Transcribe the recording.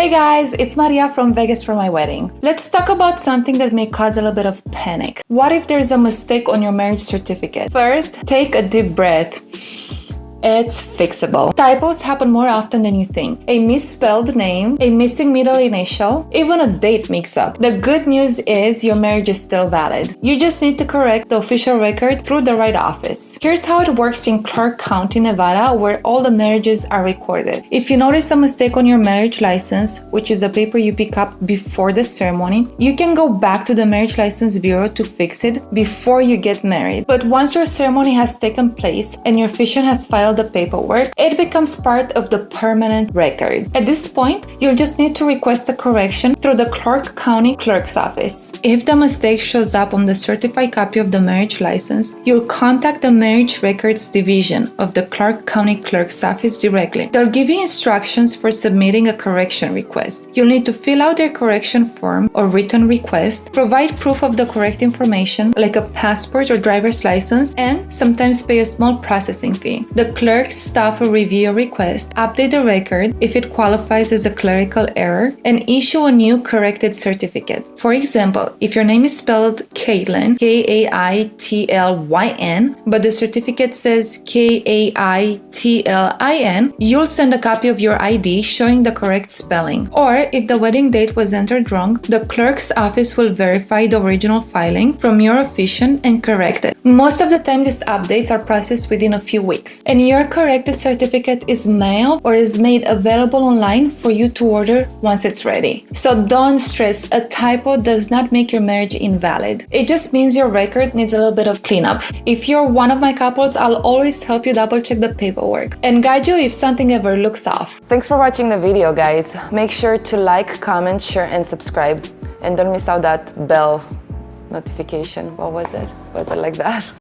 Hey guys, it's Maria from Vegas for my wedding. Let's talk about something that may cause a little bit of panic. What if there's a mistake on your marriage certificate? First, take a deep breath. It's fixable. Typos happen more often than you think. A misspelled name, a missing middle initial, even a date mix-up. The good news is your marriage is still valid. You just need to correct the official record through the right office. Here's how it works in Clark County, Nevada, where all the marriages are recorded. If you notice a mistake on your marriage license, which is a paper you pick up before the ceremony, you can go back to the Marriage License Bureau to fix it before you get married. But once your ceremony has taken place and your officiant has filed the paperwork, it becomes part of the permanent record. At this point, you'll just need to request a correction through the Clark County Clerk's office. If the mistake shows up on the certified copy of the marriage license, you'll contact the Marriage Records Division of the Clark County Clerk's office directly. They'll give you instructions for submitting a correction request. You'll need to fill out their correction form or written request, provide proof of the correct information like a passport or driver's license, and sometimes pay a small processing fee. The clerk's staff will review your request, update the record if it qualifies as a clerical error, and issue a new corrected certificate. For example, if your name is spelled Caitlin, Kaitlyn, but the certificate says Kaitlin, you'll send a copy of your ID showing the correct spelling. Or if the wedding date was entered wrong, the clerk's office will verify the original filing from your officiant and correct it. Most of the time, these updates are processed within a few weeks, and your corrected certificate is mailed or is made available online for you to order once it's ready. So don't stress, a typo does not make your marriage invalid. It just means your record needs a little bit of cleanup. If you're one of my couples, I'll always help you double check the paperwork and guide you if something ever looks off. Thanks for watching the video, guys. Make sure to like, comment, share, and subscribe. And don't miss out that bell notification. What was it? Was it like that?